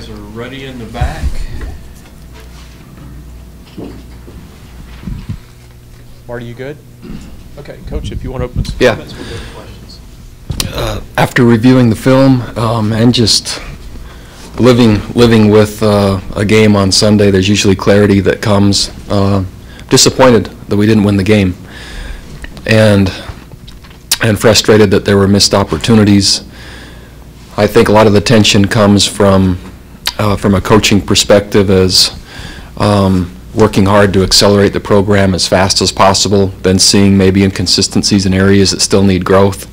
guys are ready in the back. Marty, you good? Okay, Coach, if you want to open some comments, we'll go to questions. After reviewing the film and just living with a game on Sunday, there's usually clarity that comes. Disappointed that we didn't win the game, and frustrated that there were missed opportunities. I think a lot of the tension comes from a coaching perspective, as working hard to accelerate the program as fast as possible, then seeing maybe inconsistencies in areas that still need growth.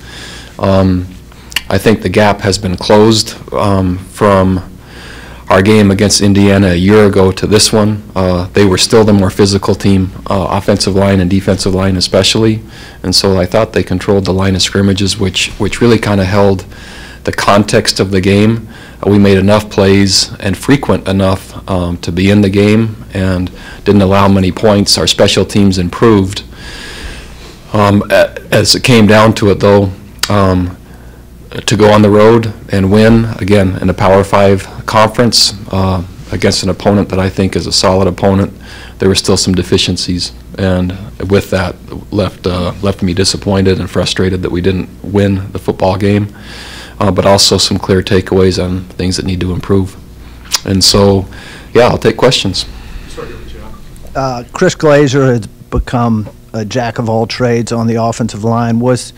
I think the gap has been closed from our game against Indiana a year ago to this one. They were still the more physical team, offensive line and defensive line especially, and so I thought they controlled the line of scrimmages, which really kind of held the context of the game. We made enough plays and frequent enough to be in the game and didn't allow many points. Our special teams improved. As it came down to it, though, to go on the road and win, again, in a Power 5 conference against an opponent that I think is a solid opponent, there were still some deficiencies. And with that, left me disappointed and frustrated that we didn't win the football game, but also some clear takeaways on things that need to improve. And so, yeah, I'll take questions. Chris Glazer has become a jack of all trades on the offensive line. Was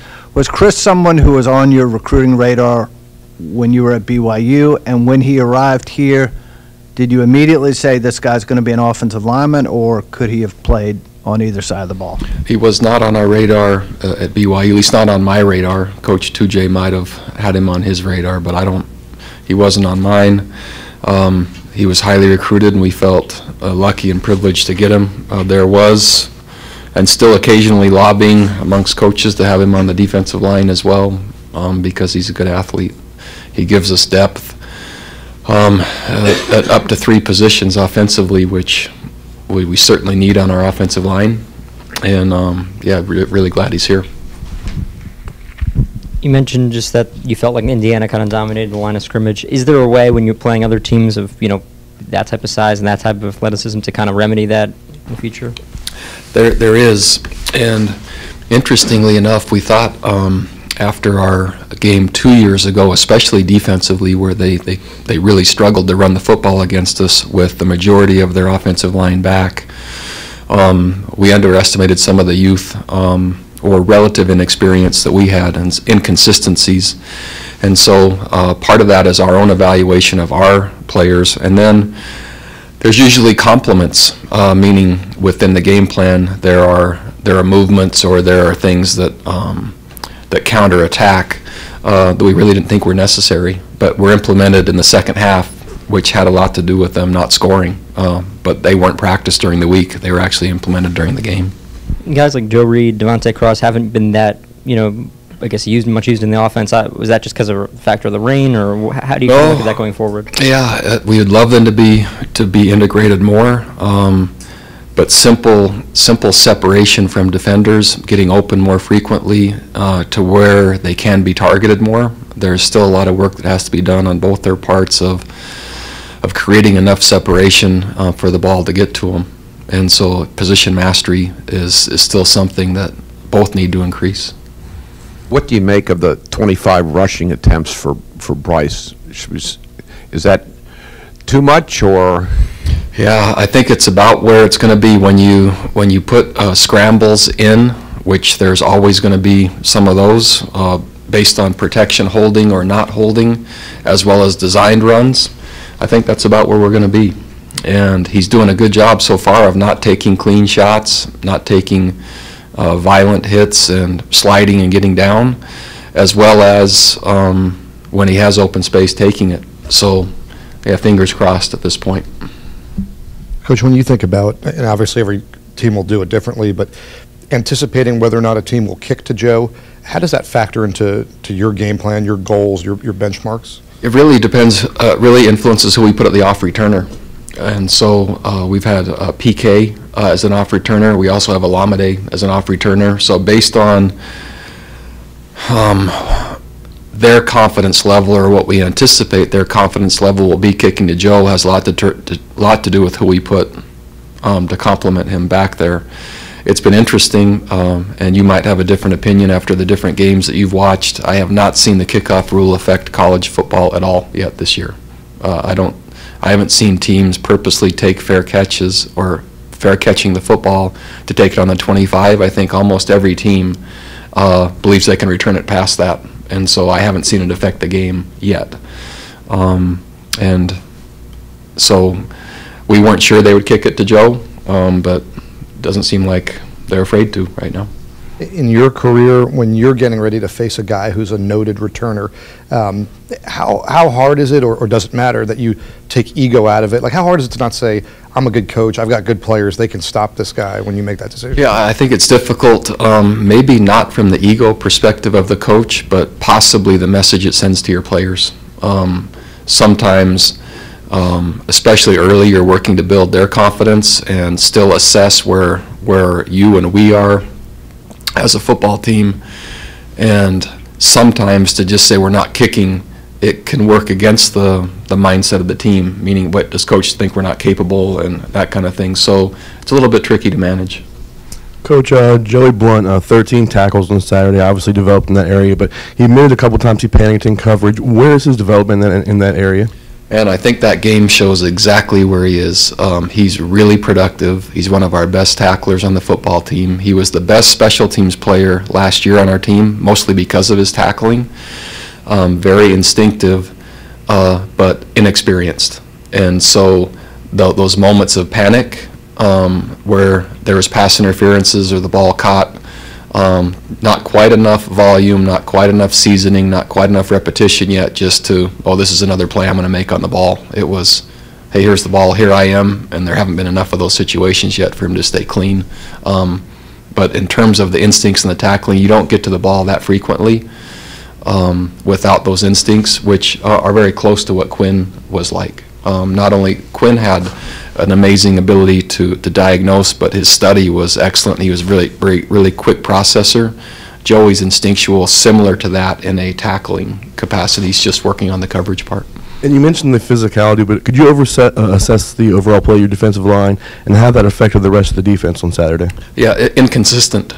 Chris someone who was on your recruiting radar when you were at BYU, and when he arrived here, did you immediately say this guy's going to be an offensive lineman, or could he have played on either side of the ball? He was not on our radar at BYU, at least not on my radar. Coach Tujay might have had him on his radar, but he wasn't on mine. He was highly recruited, and we felt lucky and privileged to get him. There was, and still occasionally, lobbying amongst coaches to have him on the defensive line as well, because he's a good athlete. He gives us depth at up to 3 positions offensively, which we certainly need on our offensive line. And yeah, really glad he's here. You mentioned just that you felt like Indiana kind of dominated the line of scrimmage. Is there a way, when you're playing other teams of that type of size and that type of athleticism, to kind of remedy that in the future? There is, and interestingly enough, we thought after our game 2 years ago, especially defensively, where they really struggled to run the football against us with the majority of their offensive line back, we underestimated some of the youth or relative inexperience that we had and inconsistencies. And so part of that is our own evaluation of our players, and then there's usually complements, meaning within the game plan there are movements or there are things that that counterattack that we really didn't think were necessary, but were implemented in the second half, which had a lot to do with them not scoring. But they weren't practiced during the week; they were actually implemented during the game. Guys like Joe Reed, Devontae Cross haven't been that I guess much used in the offense. Was that just because of a factor of the rain, or how do you look at that going forward? Yeah, we would love them to be integrated more, but simple separation from defenders, getting open more frequently to where they can be targeted more. There's still a lot of work that has to be done on both their parts of creating enough separation for the ball to get to them, and so position mastery is still something that both need to increase. What do you make of the 25 rushing attempts for Bryce? Is that too much, or? Yeah, I think it's about where it's going to be when you put scrambles in, which there's always going to be some of those based on protection holding or not holding, as well as designed runs. I think that's about where we're going to be. And he's doing a good job so far of not taking clean shots, not taking violent hits and sliding and getting down, as well as when he has open space, taking it. So, yeah, fingers crossed at this point. Coach, when you think about, and obviously every team will do it differently, but anticipating whether or not a team will kick to Joe, how does that factor into your game plan, your goals, your benchmarks? It really depends, really influences who we put at the off returner. And so we've had PK as an off returner. We also have Alameda as an off returner. So based on their confidence level, or what we anticipate their confidence level will be kicking to Joe, has a lot to do with who we put to complement him back there. It's been interesting, and you might have a different opinion after the different games that you've watched. I have not seen the kickoff rule affect college football at all yet this year. I haven't seen teams purposely take fair catches or fair catching the football to take it on the 25. I think almost every team believes they can return it past that, and so I haven't seen it affect the game yet. And so we weren't sure they would kick it to Joe, but it doesn't seem like they're afraid to right now. In your career, when you're getting ready to face a guy who's a noted returner, how hard is it, or does it matter that you take ego out of it? Like, how hard is it to not say, I'm a good coach, I've got good players, they can stop this guy, when you make that decision? Yeah, I think it's difficult, maybe not from the ego perspective of the coach, but possibly the message it sends to your players. Sometimes, especially early, you're working to build their confidence and still assess where you and we are as a football team, and sometimes to just say we're not kicking, it can work against the mindset of the team, meaning what does coach think we're not capable and that kind of thing. So it's a little bit tricky to manage. Coach, Joey Blunt, 13 tackles on Saturday, obviously developed in that area, but he admitted a couple times he panicked in coverage. Where is his development in that area? And I think that game shows exactly where he is. He's really productive. He's one of our best tacklers on the football team. He was the best special teams player last year on our team, mostly because of his tackling. Very instinctive, but inexperienced. And so those moments of panic where there was pass interferences or the ball caught, not quite enough volume, not quite enough seasoning, not quite enough repetition yet just to, oh, this is another play I'm going to make on the ball. It was, hey, here's the ball, here I am, and there haven't been enough of those situations yet for him to stay clean. But in terms of the instincts and the tackling, you don't get to the ball that frequently without those instincts, which are very close to what Quinn was like. Not only Quinn had an amazing ability to diagnose, but his study was excellent. He was really quick processor. Joey's instinctual, similar to that in a tackling capacity. He's just working on the coverage part. And you mentioned the physicality, but could you assess the overall play of your defensive line and how that affected the rest of the defense on Saturday? Yeah, inconsistent.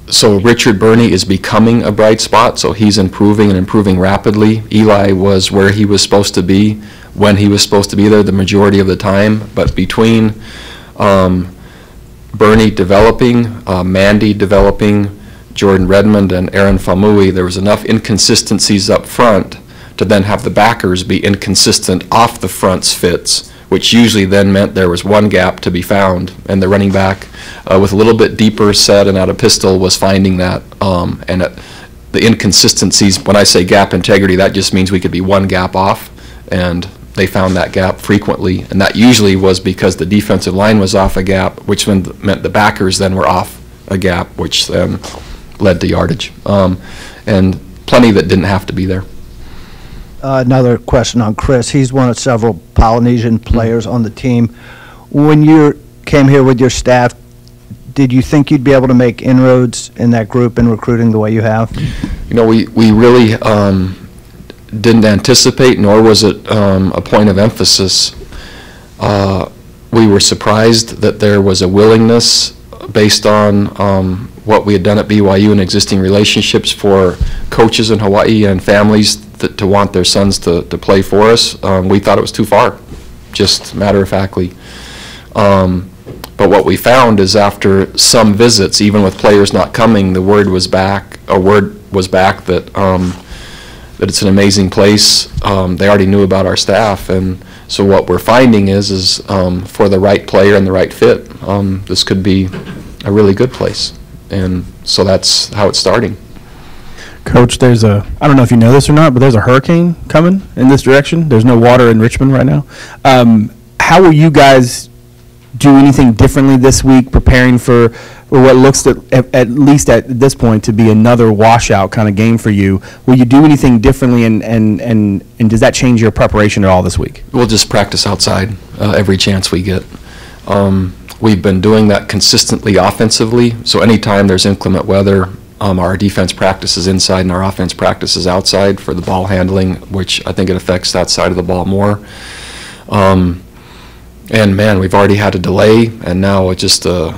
So Richard Burney is becoming a bright spot, so he's improving and improving rapidly. Eli was where he was supposed to be when he was supposed to be there the majority of the time, but between Burney developing, Mandy developing, Jordan Redmond and Aaron Famui, there was enough inconsistencies up front to then have the backers be inconsistent off the front's fits, which usually then meant there was one gap to be found, and the running back with a little bit deeper set and out of pistol was finding that, and the inconsistencies, when I say gap integrity, that just means we could be one gap off, and they found that gap frequently, and that usually was because the defensive line was off a gap, which meant the backers then were off a gap, which then led to yardage, and plenty that didn't have to be there. Another question on Chris. He's one of several Polynesian players on the team. When you came here with your staff, did you think you'd be able to make inroads in that group in recruiting the way you have? You know, we really didn't anticipate, nor was it a point of emphasis. We were surprised that there was a willingness based on what we had done at BYU and existing relationships for coaches in Hawaii and families to want their sons to play for us. We thought it was too far, just matter-of-factly. But what we found is after some visits, even with players not coming, the word was back that that it's an amazing place. They already knew about our staff, and so what we're finding is for the right player and the right fit, this could be a really good place, and so that's how it's starting. Coach, I don't know if you know this or not, but there's a hurricane coming in this direction. There's no water in Richmond right now. How will you guys do anything differently this week, preparing for what looks at least at this point to be another washout kind of game for you? Will you do anything differently, and does that change your preparation at all this week? We'll just practice outside every chance we get. We've been doing that consistently offensively, so anytime there's inclement weather, Our defense practices inside and our offense practices outside for the ball handling, which I think it affects that side of the ball more. And man, we've already had a delay, and now it's just a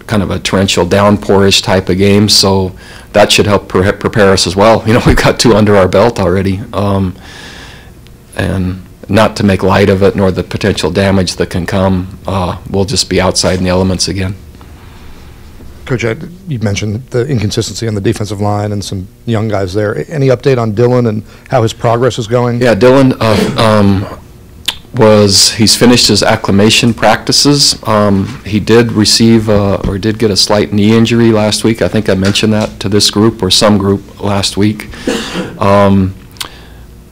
kind of a torrential downpourish type of game, so that should help prepare us as well. You know, we've got 2 under our belt already, and not to make light of it nor the potential damage that can come. We'll just be outside in the elements again. Coach, you mentioned the inconsistency on the defensive line and some young guys there. Any update on Dylan and how his progress is going? Yeah, Dylan he's finished his acclimation practices. He did receive or did get a slight knee injury last week. I think I mentioned that to this group or some group last week.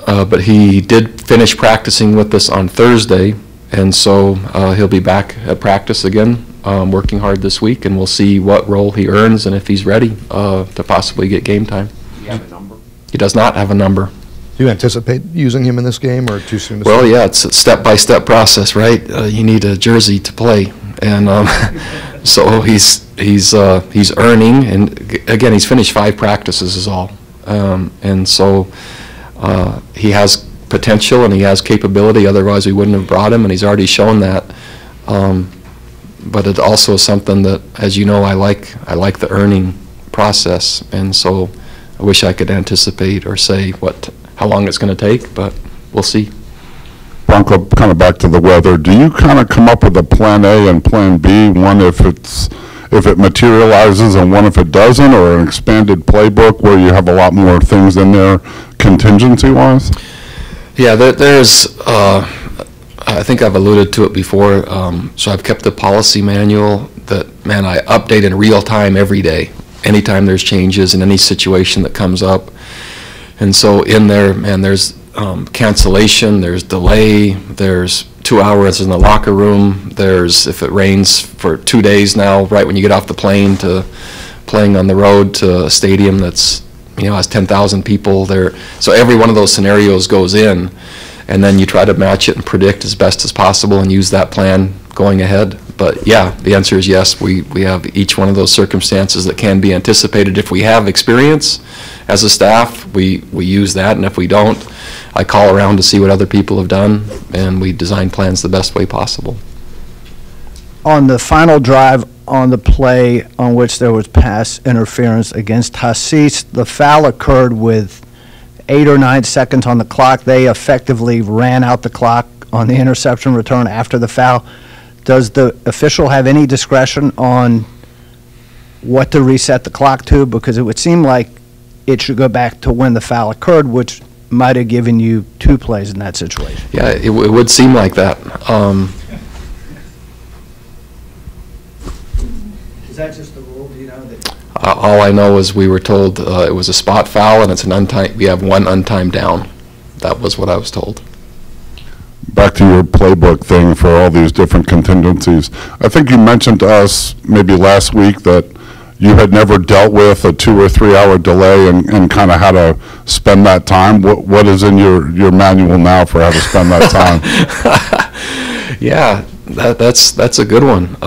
But he did finish practicing with us on Thursday, and so he'll be back at practice again, working hard this week, and we'll see what role he earns and if he's ready to possibly get game time. Do you have a number? He does not have a number. Do you anticipate using him in this game, or too soon to Well, say? yeah, it's a step-by-step process, right? You need a jersey to play, and so he's earning, and again, he's finished 5 practices is all, and so he has potential and he has capability. Otherwise, we wouldn't have brought him, and he's already shown that. But it also is something that, as you know, I like the earning process, and so I wish I could anticipate or say how long it's going to take, but we'll see. Bronco, kind of back to the weather, do you kind of come up with a plan A and plan B, one if it materializes and one if it doesn't, or an expanded playbook where you have a lot more things in there contingency-wise? Yeah, there's, I think I've alluded to it before, so I've kept the policy manual that, man, I update in real time every day, anytime there's changes in any situation that comes up. And so in there, man, there's cancellation, there's delay, there's 2 hours in the locker room, there's, if it rains for 2 days now, right when you get off the plane, to playing on the road to a stadium that's, has 10,000 people there. So every one of those scenarios goes in, and then you try to match it and predict as best as possible and use that plan going ahead. But yeah, the answer is yes, we have each one of those circumstances that can be anticipated. If we have experience as a staff, we use that, and if we don't, I call around to see what other people have done, and we design plans the best way possible. On the final drive on the play on which there was pass interference against Hassis, the foul occurred with 8 or 9 seconds on the clock. They effectively ran out the clock on the interception return after the foul. Does the official have any discretion on what to reset the clock to? Because it would seem like it should go back to when the foul occurred, which might have given you 2 plays in that situation. Yeah, it would seem like that. Is that just the rule? Do you know that? All I know is we were told it was a spot foul, and it's an we have 1 untimed down. That was what I was told. Back to your playbook thing for all these different contingencies. I think you mentioned to us maybe last week that you had never dealt with a 2 or 3 hour delay and kind of how to spend that time. What is in your manual now for how to spend that time? Yeah, that's a good one.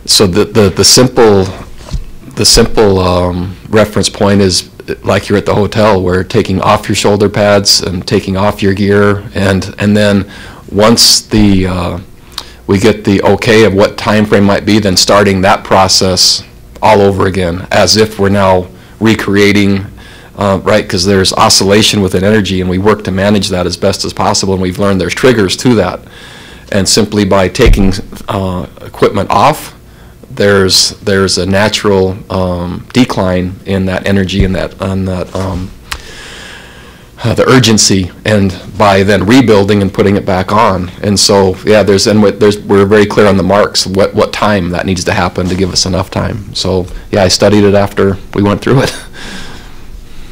So the simple reference point is like you're at the hotel, where taking off your shoulder pads and taking off your gear, and then once we get the okay of what time frame might be, then starting that process all over again, as if we're now recreating, right, because there's oscillation within energy, and we work to manage that as best as possible, and we've learned there's triggers to that. And simply by taking equipment off, there's a natural decline in that energy and the urgency, and by then rebuilding and putting it back on. And so, yeah, we're very clear on the marks, what time that needs to happen to give us enough time. So, yeah, I studied it after we went through it.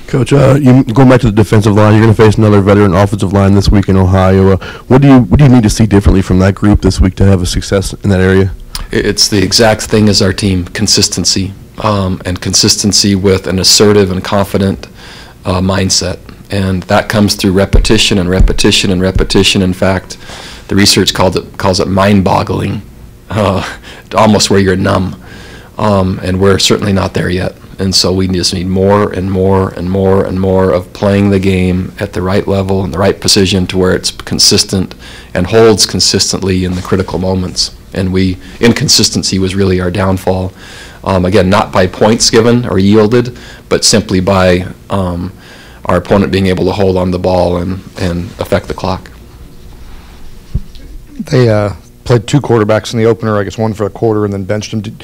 Coach, you going back to the defensive line, you're going to face another veteran offensive line this week in Ohio. What do you need to see differently from that group this week to have a success in that area? It's the exact thing as our team, consistency, and consistency with an assertive and confident mindset. And that comes through repetition and repetition and repetition. In fact, the research calls it mind-boggling, almost where you're numb. and we're certainly not there yet. And so we just need more and more and more and more of playing the game at the right level and the right precision to where it's consistent and holds consistently in the critical moments. And inconsistency was really our downfall. Again, not by points given or yielded, but simply by our opponent being able to hold on the ball and affect the clock. They played two quarterbacks in the opener, I guess one for a quarter and then benched him.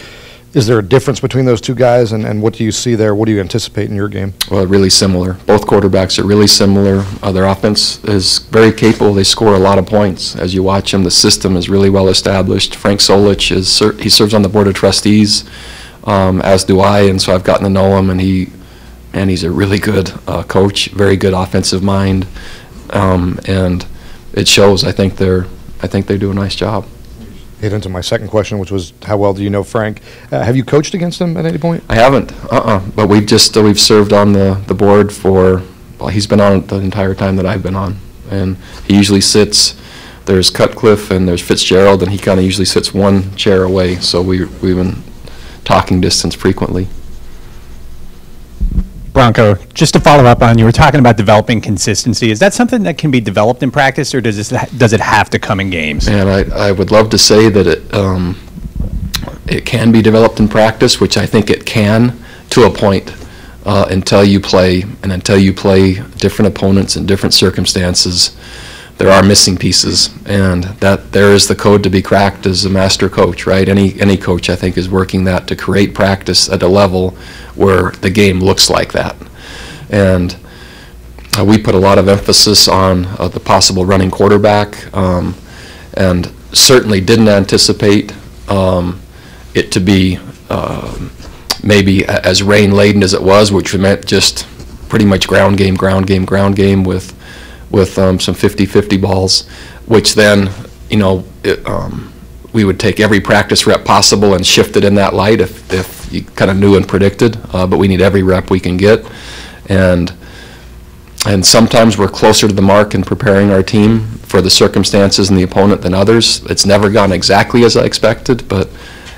Is there a difference between those two guys, and what do you see there? What do you anticipate in your game? Well, really similar. Both quarterbacks are really similar. Their offense is very capable. They score a lot of points. As you watch them, the system is really well established. Frank Solich, he serves on the Board of Trustees, as do I, and so I've gotten to know him, and he's a really good coach, very good offensive mind, and it shows. I think they do a nice job. Hit into my second question, which was how well do you know Frank? Have you coached against him at any point? I haven't, but we've served on the board for, well, he's been on the entire time that I've been on, and he usually sits, there's Cutcliffe and there's Fitzgerald, and he kind of usually sits one chair away, so we've been talking distance frequently. Bronco, just to follow up on, you were talking about developing consistency. Is that something that can be developed in practice, or does it have to come in games? And I would love to say that it can be developed in practice, which I think it can to a point until you play different opponents in different circumstances. There are missing pieces, and that there is the code to be cracked as a master coach, right? Any coach, I think, is working that to create practice at a level where the game looks like that. And we put a lot of emphasis on the possible running quarterback, and certainly didn't anticipate it to be maybe as rain-laden as it was, which meant just pretty much ground game with some 50-50 balls, which then, we would take every practice rep possible and shift it in that light if you kind of knew and predicted, but we need every rep we can get. And sometimes we're closer to the mark in preparing our team for the circumstances and the opponent than others. It's never gone exactly as I expected, but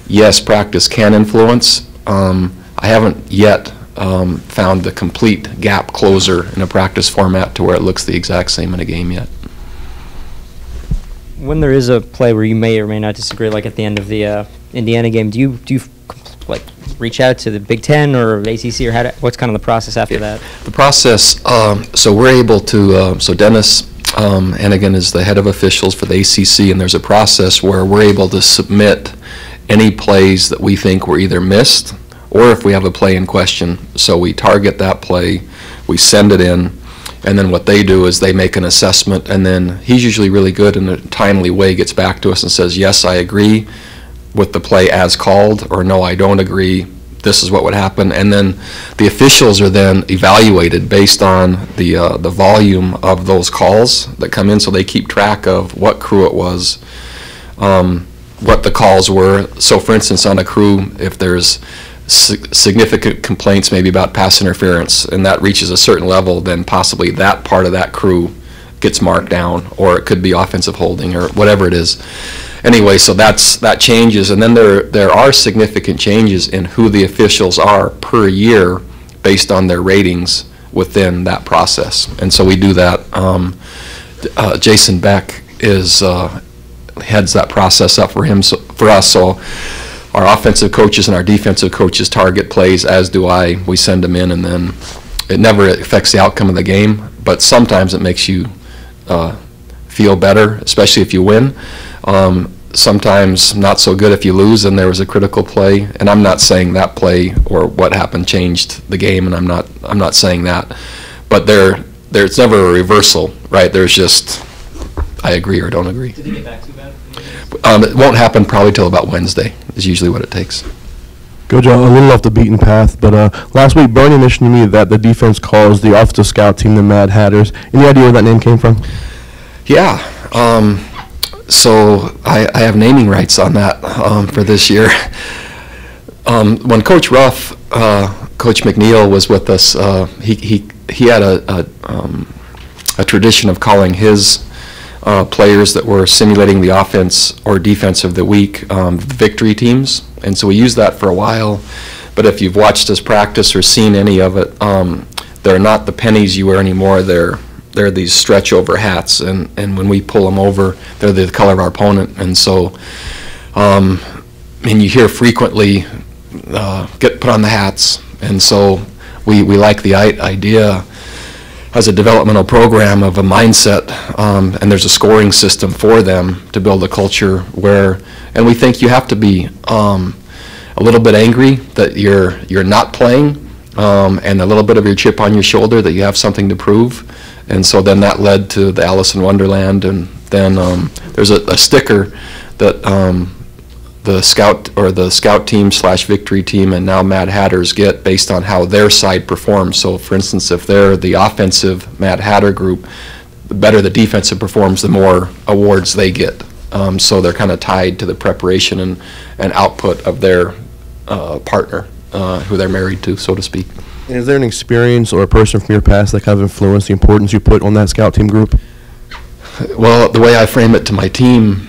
yes, practice can influence. I haven't yet found the complete gap closer in a practice format to where it looks the exact same in a game yet. When there is a play where you may or may not disagree, like at the end of the Indiana game, do you like reach out to the Big Ten or ACC, or what's kind of the process after that? The process, so we're able to, so Dennis Hennigan is the head of officials for the ACC, and there's a process where we're able to submit any plays that we think were either missed or if we have a play in question. So we target that play, we send it in, and then what they do is they make an assessment, and then he's usually really good in a timely way, gets back to us and says, yes, I agree with the play as called, or no, I don't agree, this is what would happen. And then the officials are then evaluated based on the volume of those calls that come in, so they keep track of what crew it was, what the calls were. So for instance, on a crew, if there's significant complaints maybe about pass interference and that reaches a certain level, then possibly that part of that crew gets marked down, or it could be offensive holding or whatever it is. Anyway, so that changes, and then there are significant changes in who the officials are per year based on their ratings within that process. And so we do that. Jason Beck heads that process up for us. So our offensive coaches and our defensive coaches target plays, as do I. We send them in, and then it never affects the outcome of the game, but sometimes it makes you feel better, especially if you win. Sometimes not so good if you lose and there was a critical play. And I'm not saying that play or what happened changed the game, and I'm not saying that. But there's never a reversal, right? There's just I agree or don't agree. Did they get back too bad? It won't happen probably till about Wednesday is usually what it takes. Coach, a little off the beaten path, but last week Bernie mentioned to me that the defense calls the offensive scout team the Mad Hatters. Any idea where that name came from? Yeah. So I have naming rights on that for this year. When Coach Ruff, Coach McNeil was with us, he had a tradition of calling his players that were simulating the offense or defense of the week victory teams. And so we used that for a while, but if you've watched us practice or seen any of it, they're not the pennies you wear anymore. They're these stretch over hats, and when we pull them over, they're the color of our opponent. And so, and you hear frequently, get put on the hats. And so we like the idea as a developmental program of a mindset, and there's a scoring system for them to build a culture where, and we think you have to be a little bit angry that you're not playing, and a little bit of your chip on your shoulder that you have something to prove. And so then that led to the Alice in Wonderland, and then there's a sticker that the scout team / victory team and now Mad Hatters get based on how their side performs. So for instance, if they're the offensive Mad Hatter group, the better the defensive performs, the more awards they get. So they're kind of tied to the preparation and output of their partner, who they're married to, so to speak. And is there an experience or a person from your past that kind of influenced the importance you put on that scout team group? Well, the way I frame it to my team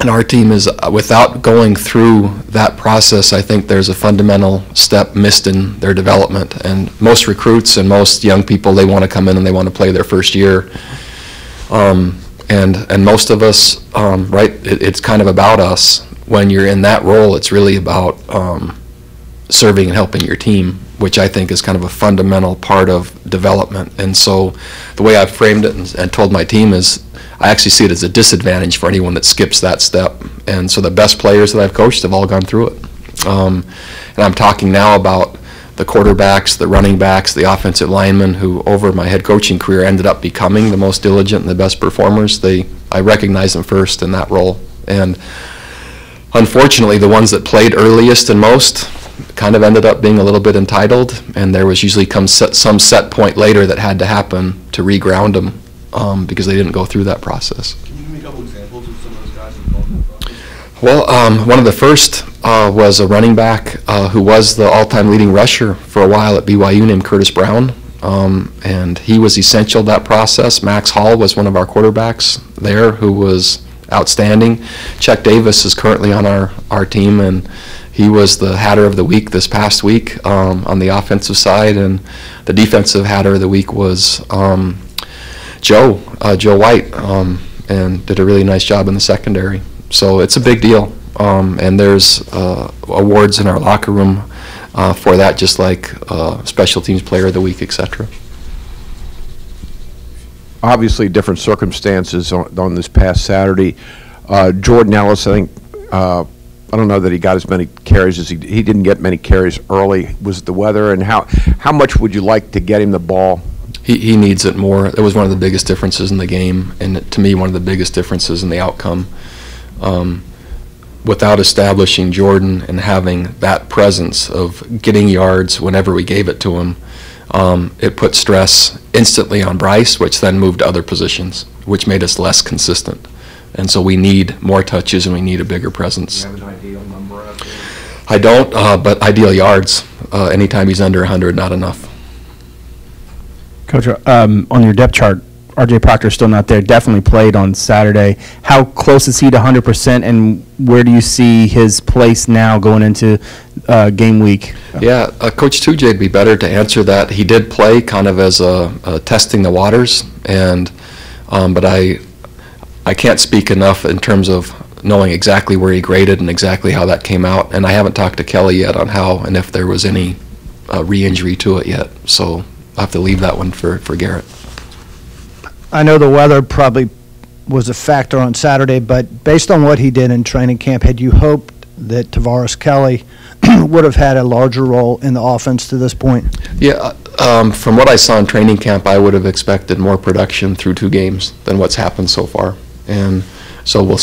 and our team is, without going through that process, I think there's a fundamental step missed in their development. And most recruits and most young people, they want to come in and they want to play their first year. And most of us, right, it's kind of about us. When you're in that role, it's really about serving and helping your team, which I think is kind of a fundamental part of development. And so the way I've framed it and told my team is, I actually see it as a disadvantage for anyone that skips that step. And so the best players that I've coached have all gone through it. And I'm talking now about the quarterbacks, the running backs, the offensive linemen who over my head coaching career ended up becoming the most diligent and the best performers. I recognize them first in that role. And unfortunately, the ones that played earliest and most kind of ended up being a little bit entitled, and there was usually some set point later that had to happen to reground them. Because they didn't go through that process. Can you give me a couple examples of some of those guys who've gone through the process? Well, one of the first was a running back who was the all-time leading rusher for a while at BYU named Curtis Brown, and he was essential to that process. Max Hall was one of our quarterbacks there who was outstanding. Chuck Davis is currently on our team, and he was the Hatter of the Week this past week on the offensive side, and the defensive Hatter of the Week was Joe White, and did a really nice job in the secondary. So it's a big deal, and there's awards in our locker room for that, just like Special Teams Player of the Week, etc. Obviously, different circumstances on this past Saturday. Jordan Ellis, I think, I don't know that he got as many carries as he didn't get many carries early. Was it the weather, and how much would you like to get him the ball? He needs it more. It was one of the biggest differences in the game, and to me, one of the biggest differences in the outcome. Without establishing Jordan and having that presence of getting yards whenever we gave it to him, it put stress instantly on Bryce, which then moved to other positions, which made us less consistent. And so we need more touches and we need a bigger presence. Do you have an ideal number out there? I don't, but ideal yards. Anytime he's under 100, not enough. Coach, on your depth chart, R.J. Proctor's still not there, definitely played on Saturday. How close is he to 100%, and where do you see his place now going into game week? Yeah, Coach Tujay would be better to answer that. He did play kind of as a testing the waters, and but I can't speak enough in terms of knowing exactly where he graded and exactly how that came out, and I haven't talked to Kelly yet on how and if there was any re-injury to it yet, so I'll have to leave that one for Garrett. I know the weather probably was a factor on Saturday, but based on what he did in training camp, had you hoped that Tavares Kelly would have had a larger role in the offense to this point? Yeah, from what I saw in training camp, I would have expected more production through 2 games than what's happened so far. And so we're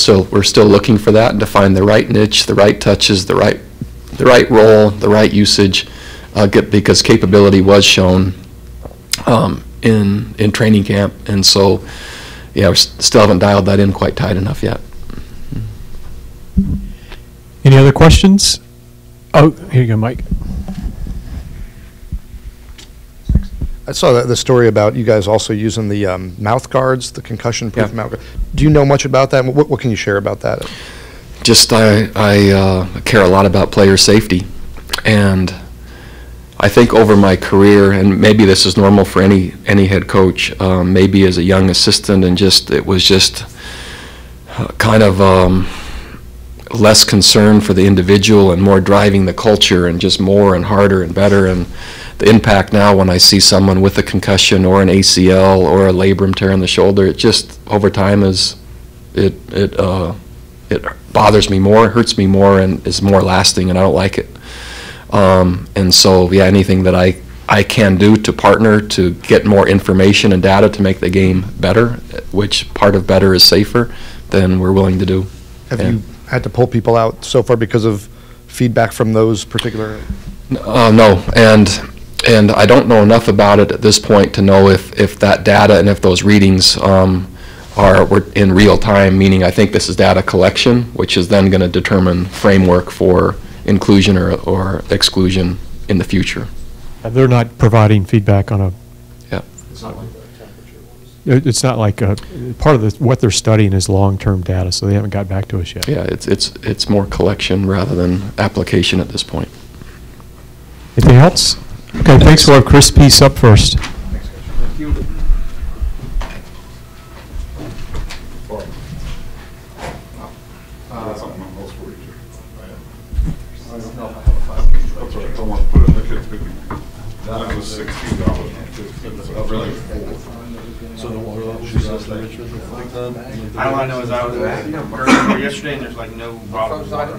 still looking for that and to find the right niche, the right touches, the right role, the right usage, because capability was shown in training camp, and so yeah, we still haven't dialed that in quite tight enough yet. Any other questions? Oh, here you go, Mike. I saw the story about you guys also using the mouth guards, the concussion-proof mouth guard. Do you know much about that? What can you share about that? just I care a lot about player safety, and I think over my career, and maybe this is normal for any head coach, maybe as a young assistant, and it was just kind of less concern for the individual and more driving the culture and just more and harder and better. And the impact now when I see someone with a concussion or an ACL or a labrum tear in the shoulder, it just over time it bothers me more, hurts me more, and is more lasting, and I don't like it. And so, yeah, anything that I can do to partner to get more information and data to make the game better, which part of better is safer, then we're willing to do. Have you had to pull people out so far because of feedback from those particular? No, and I don't know enough about it at this point to know if that data and if those readings were in real time, meaning I think this is data collection, which is then going to determine framework for inclusion or exclusion in the future. They're not providing feedback on a. Yeah. It's not like part of what they're studying is long-term data, so they haven't got back to us yet. Yeah, it's more collection rather than application at this point. Anything else? Okay, thanks. We'll have Chris Peace up first. All I know is I was there yesterday and there's like no bottle of water.